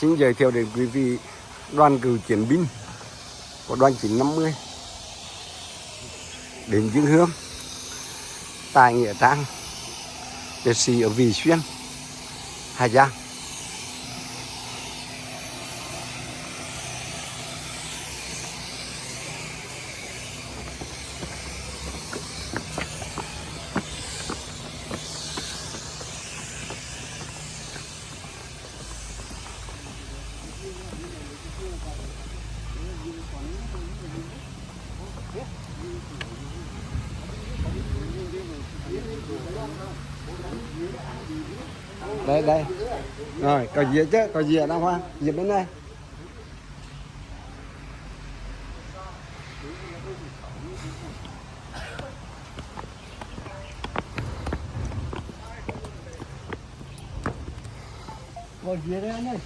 xin giới thiệu đến quý vị đoàn cựu chiến binh của đoàn 950 đến dân hương tại nghĩa trang liệt sĩ ở Vị Xuyên, Hà Giang. Đây đây rồi, có dĩa chứ, có dĩa đâu Hoa, dĩa bên đây. Có dĩa đây anh ơi.